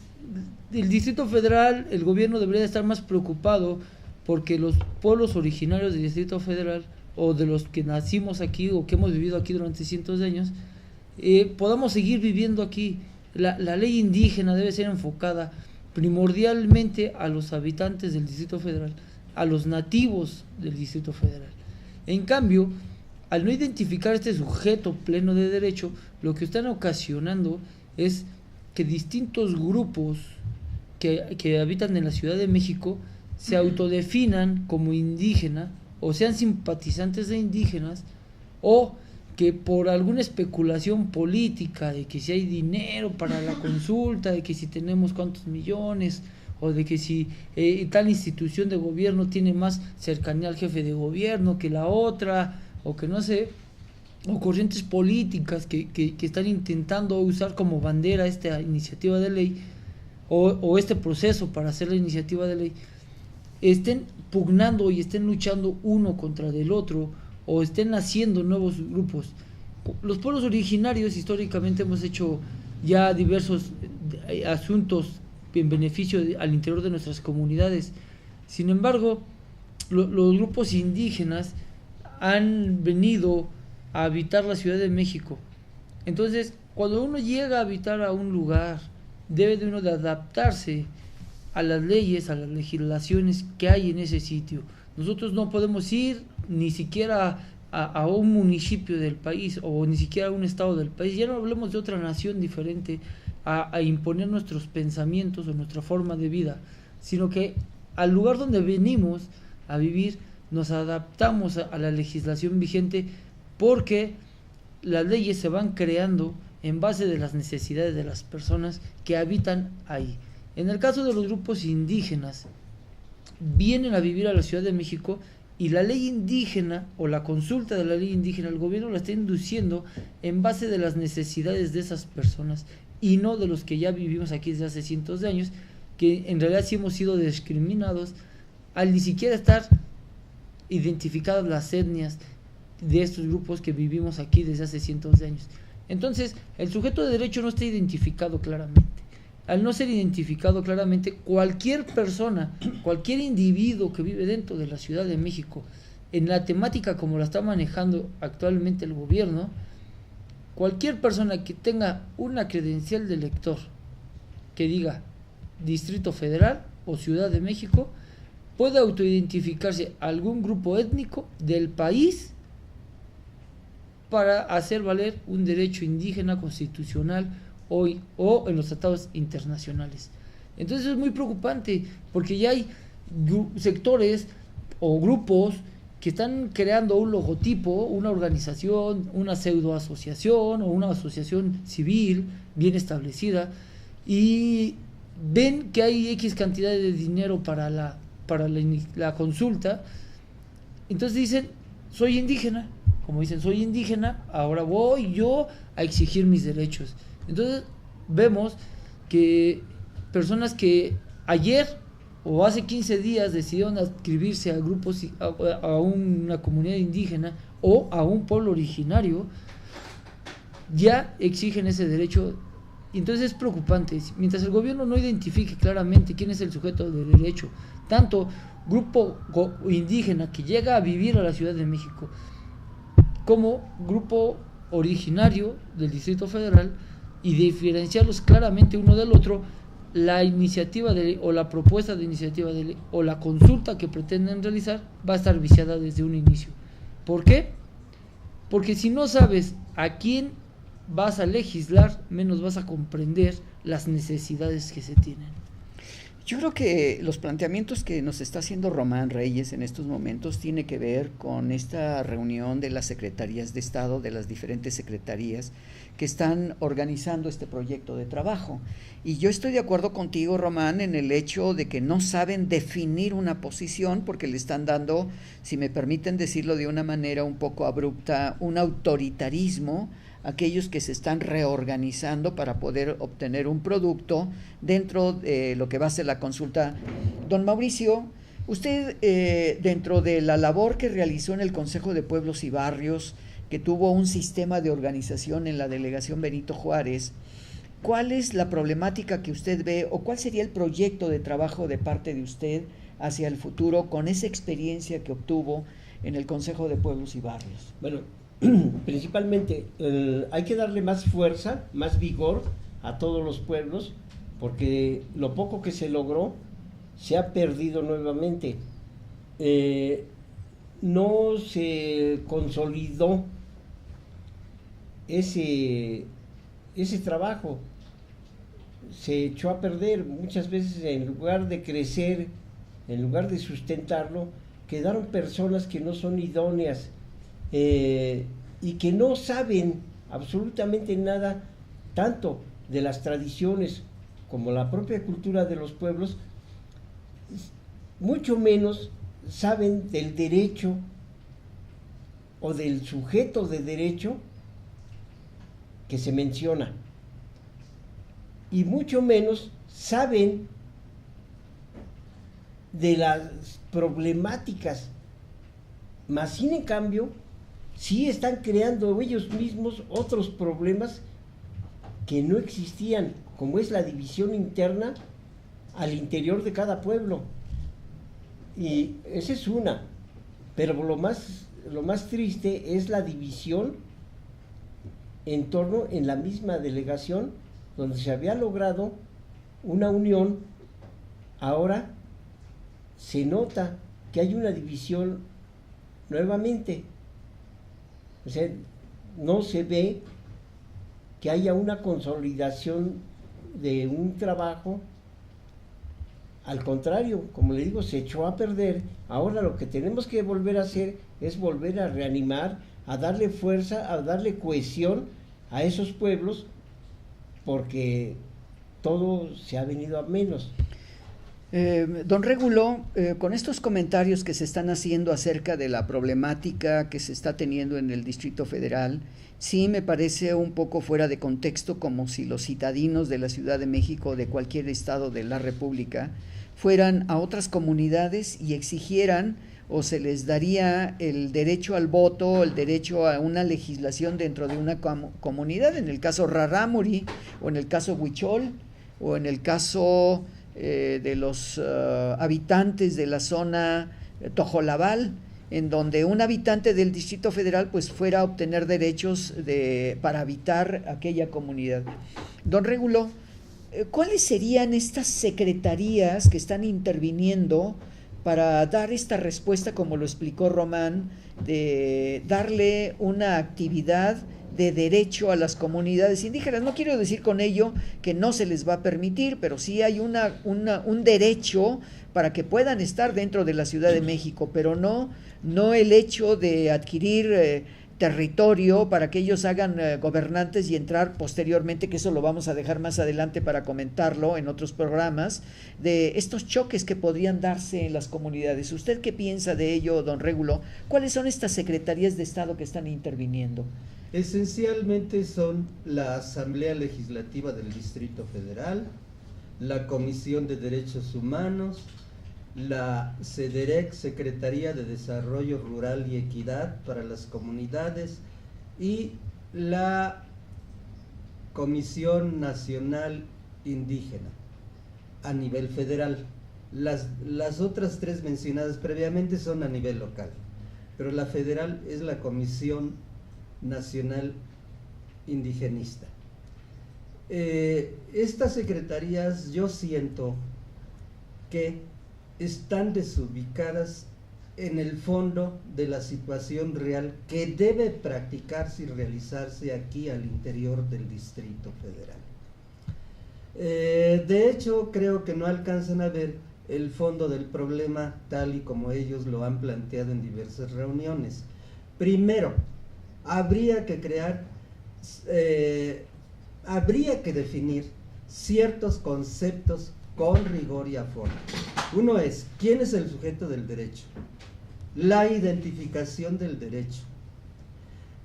el Distrito Federal, el gobierno debería estar más preocupado porque los pueblos originarios del Distrito Federal, o de los que nacimos aquí o que hemos vivido aquí durante cientos de años, podamos seguir viviendo aquí. La ley indígena debe ser enfocada primordialmente a los habitantes del Distrito Federal, a los nativos del Distrito Federal. En cambio, al no identificar este sujeto pleno de derecho, lo que están ocasionando es que distintos grupos que habitan en la Ciudad de México se autodefinan como indígena, o sean simpatizantes de indígenas, o que por alguna especulación política de que si hay dinero para la consulta, de que si tenemos cuántos millones, o de que si tal institución de gobierno tiene más cercanía al jefe de gobierno que la otra, o que no sé, o corrientes políticas que están intentando usar como bandera esta iniciativa de ley, o este proceso para hacer la iniciativa de ley, estén pugnando y estén luchando uno contra el otro, o estén haciendo nuevos grupos. Los pueblos originarios históricamente hemos hecho ya diversos asuntos en beneficio al interior de nuestras comunidades. Sin embargo, los grupos indígenas han venido a habitar la Ciudad de México. Entonces, cuando uno llega a habitar a un lugar, debe de uno de adaptarse a las leyes, a las legislaciones que hay en ese sitio. Nosotros no podemos ir ni siquiera a un municipio del país o ni siquiera a un estado del país, ya no hablemos de otra nación diferente, a imponer nuestros pensamientos o nuestra forma de vida, sino que al lugar donde venimos a vivir nos adaptamos a la legislación vigente, porque las leyes se van creando en base de las necesidades de las personas que habitan ahí. En el caso de los grupos indígenas, vienen a vivir a la Ciudad de México y la ley indígena o la consulta de la ley indígena, el gobierno la está induciendo en base de las necesidades de esas personas y no de los que ya vivimos aquí desde hace cientos de años, que en realidad sí hemos sido discriminados al ni siquiera estar identificadas las etnias de estos grupos que vivimos aquí desde hace cientos de años. Entonces, el sujeto de derecho no está identificado claramente. Al no ser identificado claramente, cualquier persona, cualquier individuo que vive dentro de la Ciudad de México, en la temática como la está manejando actualmente el gobierno, cualquier persona que tenga una credencial de elector que diga Distrito Federal o Ciudad de México, puede autoidentificarse a algún grupo étnico del país para hacer valer un derecho indígena constitucional hoy o en los tratados internacionales. Entonces es muy preocupante, porque ya hay sectores o grupos que están creando un logotipo, una organización, una pseudoasociación o una asociación civil bien establecida, y ven que hay X cantidad de dinero para la consulta. Entonces dicen, soy indígena, como dicen, soy indígena, ahora voy yo a exigir mis derechos. Entonces vemos que personas que ayer o hace 15 días decidieron adscribirse a grupos, a una comunidad indígena o a un pueblo originario, ya exigen ese derecho. Entonces es preocupante. Mientras el gobierno no identifique claramente quién es el sujeto de derecho, tanto grupo indígena que llega a vivir a la Ciudad de México como grupo originario del Distrito Federal, y diferenciarlos claramente uno del otro, la iniciativa de ley o la propuesta de iniciativa de ley o la consulta que pretenden realizar va a estar viciada desde un inicio. ¿Por qué? Porque si no sabes a quién vas a legislar, menos vas a comprender las necesidades que se tienen. Yo creo que los planteamientos que nos está haciendo Román Reyes en estos momentos tiene que ver con esta reunión de las secretarías de Estado, de las diferentes secretarías que están organizando este proyecto de trabajo. Y yo estoy de acuerdo contigo, Román, en el hecho de que no saben definir una posición, porque le están dando, si me permiten decirlo de una manera un poco abrupta, un autoritarismo a aquellos que se están reorganizando para poder obtener un producto dentro de lo que va a ser la consulta. Don Mauricio, usted dentro de la labor que realizó en el Consejo de Pueblos y Barrios, que tuvo un sistema de organización en la delegación Benito Juárez, ¿cuál es la problemática que usted ve o cuál sería el proyecto de trabajo de parte de usted hacia el futuro con esa experiencia que obtuvo en el Consejo de Pueblos y Barrios? Bueno, principalmente hay que darle más fuerza, más vigor a todos los pueblos, porque lo poco que se logró se ha perdido nuevamente. No se consolidó ese trabajo, se echó a perder. Muchas veces, en lugar de crecer, en lugar de sustentarlo, quedaron personas que no son idóneas y que no saben absolutamente nada, tanto de las tradiciones como la propia cultura de los pueblos, mucho menos saben del derecho o del sujeto de derecho que se menciona, y mucho menos saben de las problemáticas, más sin en cambio sí están creando ellos mismos otros problemas que no existían, como es la división interna al interior de cada pueblo. Y esa es una, pero lo más triste es la división en torno, en la misma delegación, donde se había logrado una unión. Ahora se nota que hay una división nuevamente. O sea, no se ve que haya una consolidación de un trabajo. Al contrario, como le digo, se echó a perder. Ahora lo que tenemos que volver a hacer es volver a reanimar, a darle fuerza, a darle cohesión a esos pueblos, porque todo se ha venido a menos. Don Régulo, con estos comentarios que se están haciendo acerca de la problemática que se está teniendo en el Distrito Federal, sí me parece un poco fuera de contexto, como si los citadinos de la Ciudad de México o de cualquier estado de la República fueran a otras comunidades y exigieran o se les daría el derecho al voto, el derecho a una legislación dentro de una comunidad, en el caso Rarámuri, o en el caso Huichol, o en el caso de los habitantes de la zona Tojolabal, en donde un habitante del Distrito Federal pues fuera a obtener derechos para habitar aquella comunidad. Don Régulo, ¿cuáles serían estas secretarías que están interviniendo para dar esta respuesta, como lo explicó Román, de darle una actividad de derecho a las comunidades indígenas? No quiero decir con ello que no se les va a permitir, pero sí hay un derecho para que puedan estar dentro de la Ciudad de México, pero no el hecho de adquirir territorio para que ellos hagan gobernantes y entrar posteriormente, que eso lo vamos a dejar más adelante para comentarlo en otros programas, de estos choques que podrían darse en las comunidades. ¿Usted qué piensa de ello, don Régulo? ¿Cuáles son estas secretarías de Estado que están interviniendo? Esencialmente son la Asamblea Legislativa del Distrito Federal, la Comisión de Derechos Humanos, la CEDEREC, Secretaría de Desarrollo Rural y Equidad para las Comunidades, y la Comisión Nacional Indígena a nivel federal. Las otras tres mencionadas previamente son a nivel local, pero la federal es la Comisión Nacional Indigenista. Estas secretarías, yo siento que están desubicadas en el fondo de la situación real que debe practicarse y realizarse aquí al interior del Distrito Federal. De hecho, creo que no alcanzan a ver el fondo del problema tal y como ellos lo han planteado en diversas reuniones. Primero, habría que definir ciertos conceptos con rigor y a fondo. Uno es, ¿quién es el sujeto del derecho? La identificación del derecho.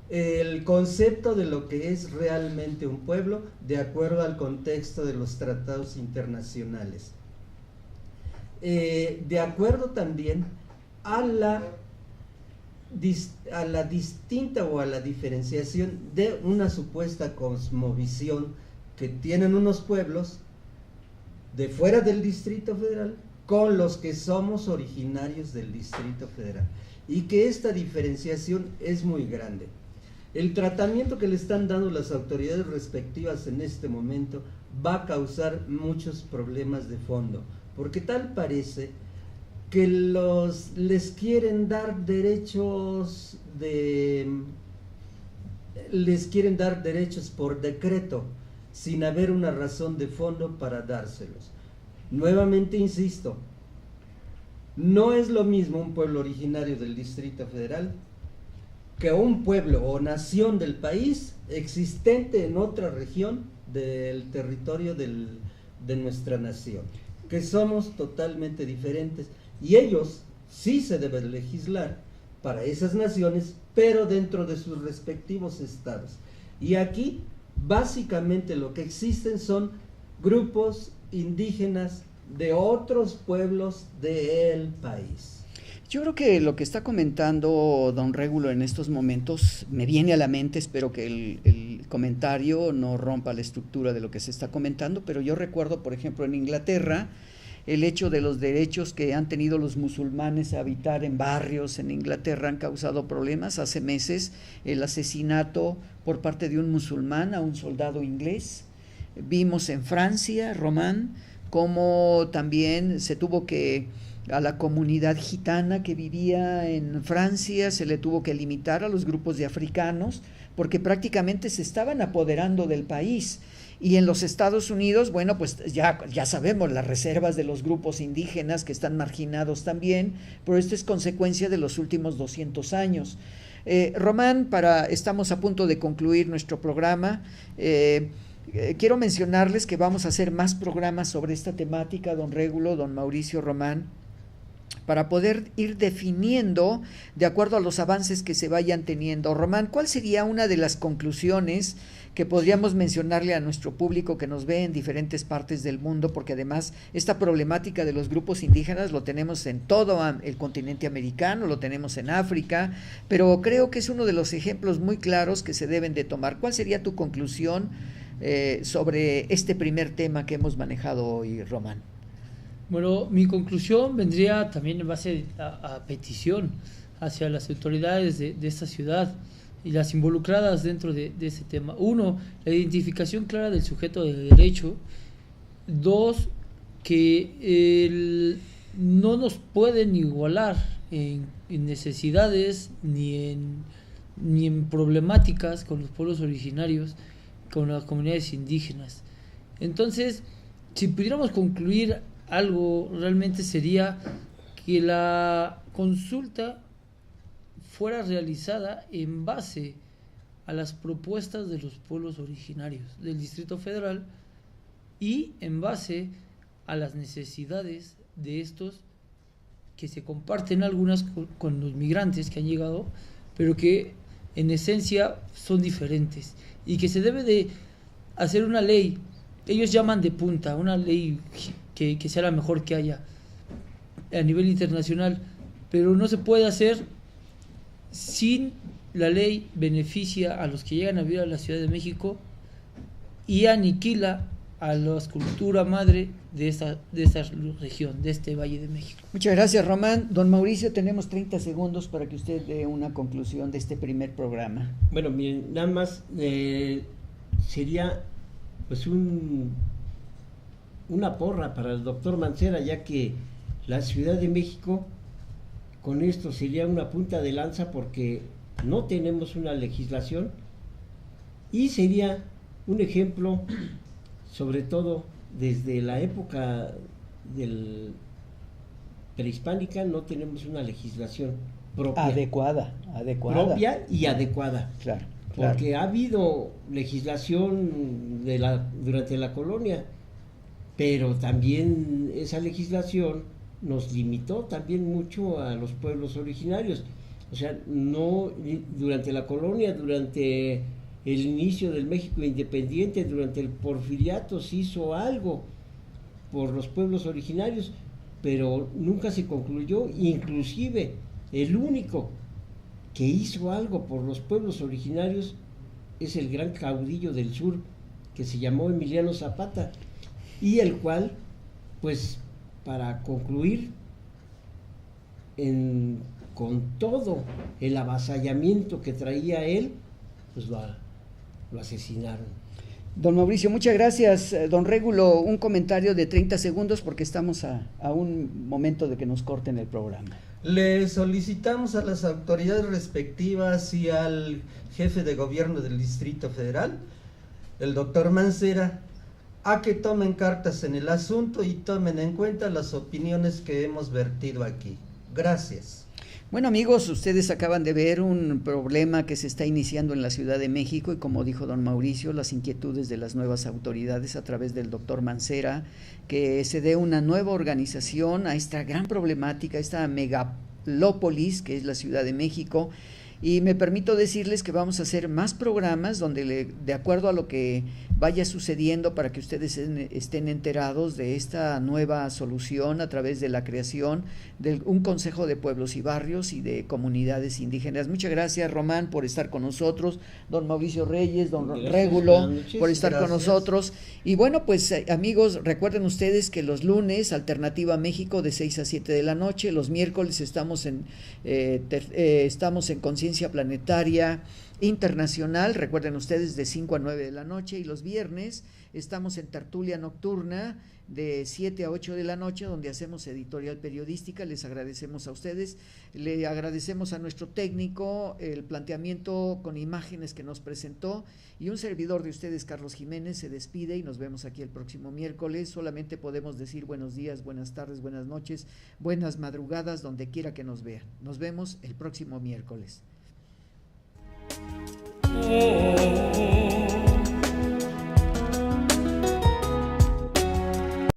El concepto de lo que es realmente un pueblo de acuerdo al contexto de los tratados internacionales. De acuerdo también a la distinta o a la diferenciación de una supuesta cosmovisión que tienen unos pueblos de fuera del Distrito Federal con los que somos originarios del Distrito Federal, y que esta diferenciación es muy grande. El tratamiento que le están dando las autoridades respectivas en este momento va a causar muchos problemas de fondo, porque tal parece que les quieren dar derechos por decreto, sin haber una razón de fondo para dárselos. Nuevamente insisto, no es lo mismo un pueblo originario del Distrito Federal que un pueblo o nación del país existente en otra región del territorio de nuestra nación, que somos totalmente diferentes, y ellos sí se deben legislar para esas naciones, pero dentro de sus respectivos estados. Y aquí básicamente lo que existen son grupos indígenas de otros pueblos del país. Yo creo que lo que está comentando don Régulo en estos momentos me viene a la mente, espero que el comentario no rompa la estructura de lo que se está comentando, pero yo recuerdo, por ejemplo, en Inglaterra, el hecho de los derechos que han tenido los musulmanes a habitar en barrios en Inglaterra han causado problemas. Hace meses el asesinato por parte de un musulmán a un soldado inglés. Vimos en Francia, Román, cómo también se tuvo que, a la comunidad gitana que vivía en Francia, se le tuvo que limitar a los grupos de africanos, porque prácticamente se estaban apoderando del país. Y en los Estados Unidos, bueno, pues ya sabemos las reservas de los grupos indígenas que están marginados también, pero esto es consecuencia de los últimos 200 años. Román, estamos a punto de concluir nuestro programa. Quiero mencionarles que vamos a hacer más programas sobre esta temática, don Régulo, don Mauricio, Román, para poder ir definiendo de acuerdo a los avances que se vayan teniendo. Román, ¿cuál sería una de las conclusiones que podríamos mencionarle a nuestro público que nos ve en diferentes partes del mundo? Porque además esta problemática de los grupos indígenas lo tenemos en todo el continente americano, lo tenemos en África, pero creo que es uno de los ejemplos muy claros que se deben de tomar. ¿Cuál sería tu conclusión sobre este primer tema que hemos manejado hoy, Román? Bueno, mi conclusión vendría también en base a petición hacia las autoridades de esta ciudad y las involucradas dentro de ese tema. 1, la identificación clara del sujeto de derecho. 2, que no nos pueden igualar en necesidades ni en problemáticas con los pueblos originarios, con las comunidades indígenas. Entonces, si pudiéramos concluir algo, realmente sería que la consulta fuera realizada en base a las propuestas de los pueblos originarios del Distrito Federal y en base a las necesidades de estos, que se comparten algunas con los migrantes que han llegado, pero que en esencia son diferentes, y que se debe de hacer una ley, ellos llaman de punta, una ley que sea la mejor que haya a nivel internacional, pero no se puede hacer sin la ley beneficia a los que llegan a vivir a la Ciudad de México y aniquila a la cultura madre de esta región, de este Valle de México. Muchas gracias, Román. Don Mauricio, tenemos 30 segundos para que usted dé una conclusión de este primer programa. Bueno, miren, nada más sería pues una porra para el doctor Mancera, ya que la Ciudad de México con esto sería una punta de lanza, porque no tenemos una legislación, y sería un ejemplo, sobre todo desde la época prehispánica, no tenemos una legislación propia. Adecuada. Propia y adecuada. Claro. Porque ha habido legislación durante la colonia, pero también esa legislación nos limitó también mucho a los pueblos originarios. O sea, no durante la colonia, durante el inicio del México independiente, durante el porfiriato, se hizo algo por los pueblos originarios, pero nunca se concluyó. Inclusive el único que hizo algo por los pueblos originarios es el gran caudillo del sur, que se llamó Emiliano Zapata, y el cual, pues, para concluir con todo el avasallamiento que traía él, pues lo asesinaron. Don Mauricio, muchas gracias. Don Régulo, un comentario de 30 segundos porque estamos a un momento de que nos corten el programa. Le solicitamos a las autoridades respectivas y al jefe de gobierno del Distrito Federal, el doctor Mancera, a que tomen cartas en el asunto y tomen en cuenta las opiniones que hemos vertido aquí. Gracias. Bueno, amigos, ustedes acaban de ver un problema que se está iniciando en la Ciudad de México, y como dijo don Mauricio, las inquietudes de las nuevas autoridades a través del doctor Mancera, que se dé una nueva organización a esta gran problemática, esta megalópolis que es la Ciudad de México, Y me permito decirles que vamos a hacer más programas donde de acuerdo a lo que vaya sucediendo para que ustedes estén enterados de esta nueva solución a través de la creación de un Consejo de Pueblos y Barrios y de Comunidades Indígenas. Muchas gracias, Román, por estar con nosotros, don Mauricio Reyes, don Régulo, por estar con nosotros. Y bueno, pues amigos, recuerden ustedes que los lunes, Alternativa México de 6 a 7 de la noche, los miércoles estamos en Conciencia Planetaria Internacional, recuerden ustedes, de 5 a 9 de la noche, y los viernes estamos en Tertulia Nocturna de 7 a 8 de la noche, donde hacemos editorial periodística. Les agradecemos a ustedes, le agradecemos a nuestro técnico el planteamiento con imágenes que nos presentó, y un servidor de ustedes, Carlos Jiménez, se despide y nos vemos aquí el próximo miércoles. Solamente podemos decir buenos días, buenas tardes, buenas noches, buenas madrugadas, donde quiera que nos vean. Nos vemos el próximo miércoles. Oh.